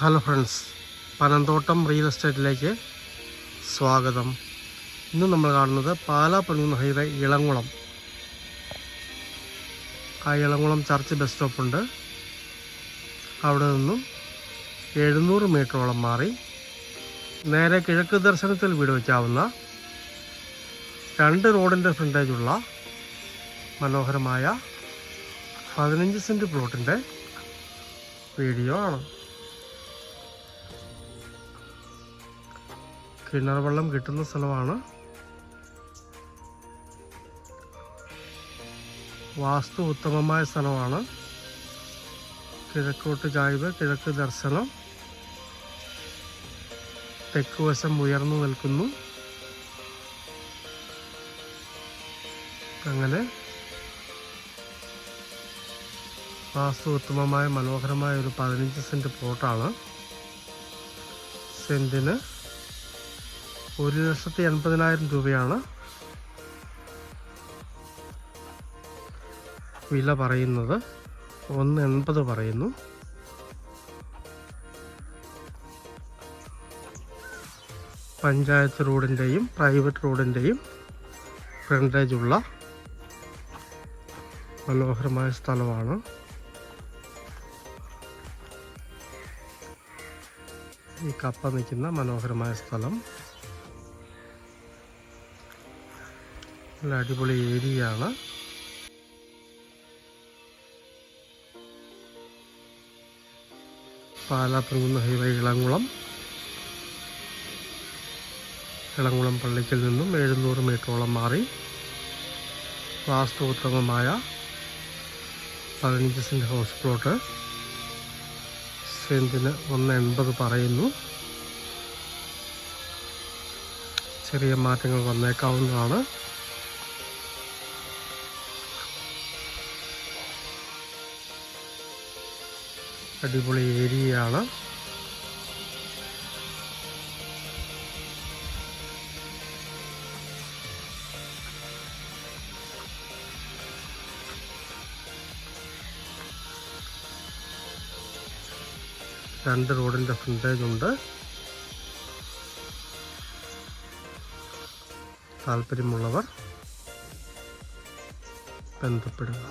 Hello friends, Panamthottam real എസ്റ്റേറ്റിലേക്ക് സ്വാഗതം. ഇന്ന് നമ്മൾ കാണുന്നത് പാലാ പൊൻകുന്നം ഹൈവേ ഇളംകുളം. ആ ഇളംകുളം ചർച്ച് ബസ് സ്റ്റോപ്പുണ്ട്. അവിടെ നിന്നും 700 മീറ്ററോളം മാറി നേരെ കിഴക്ക് ദർശനത്തിൽ വീട് വയ്ക്കാവുന്ന 2 റോഡിൻ്റെ ഫ്രണ്ടേജുള്ള മനോഹരമായ 15 സെൻറ്റ് പ്ലോട്ടിൻ്റെ വീഡിയോ ആണ്. കിണർ വെള്ളം കിട്ടുന്ന സ്ഥലമാണ്. വാസ്തു ഉത്തമമായ സ്ഥലമാണ്. കിഴക്കോട്ട് ചായ്വ്, കിഴക്ക് ദർശനം, തെക്ക് വശം ഉയർന്നു നിൽക്കുന്നു. അങ്ങനെ വാസ്തു ഉത്തമമായ മനോഹരമായ ഒരു 15 സെൻറ്റ് പ്ലോട്ടാണ്. സെൻറ്റിന് 1,80,000 രൂപയാണ് വില പറയുന്നത്. 1,80 പറയുന്നു. പഞ്ചായത്ത് റോഡിൻ്റെയും പ്രൈവറ്റ് റോഡിൻ്റെയും ഫ്രണ്ടേജുള്ള മനോഹരമായ സ്ഥലമാണ്. ഈ കപ്പ നിൽക്കുന്ന മനോഹരമായ സ്ഥലം നല്ല അടിപൊളി ഏരിയയാണ്. പാലാ പൊൻകുന്നം ഹൈവേ ഇളംകുളം പള്ളിക്കൽ നിന്നും 700 മീറ്ററോളം മാറി വാസ്തു ഉത്തമമായ 15 സെൻറ്റ് ഹൗസ് പ്ലോട്ട്. സെൻറ്റിന് 1,80 പറയുന്നു. ചെറിയ മാറ്റങ്ങൾ വന്നേക്കാവുന്നതാണ്. അടിപൊളി ഏരിയയാണ്. രണ്ട് റോഡിൻ്റെ ഫ്രണ്ടേജ് ഉണ്ട്. താല്പര്യമുള്ളവർ ബന്ധപ്പെടുക.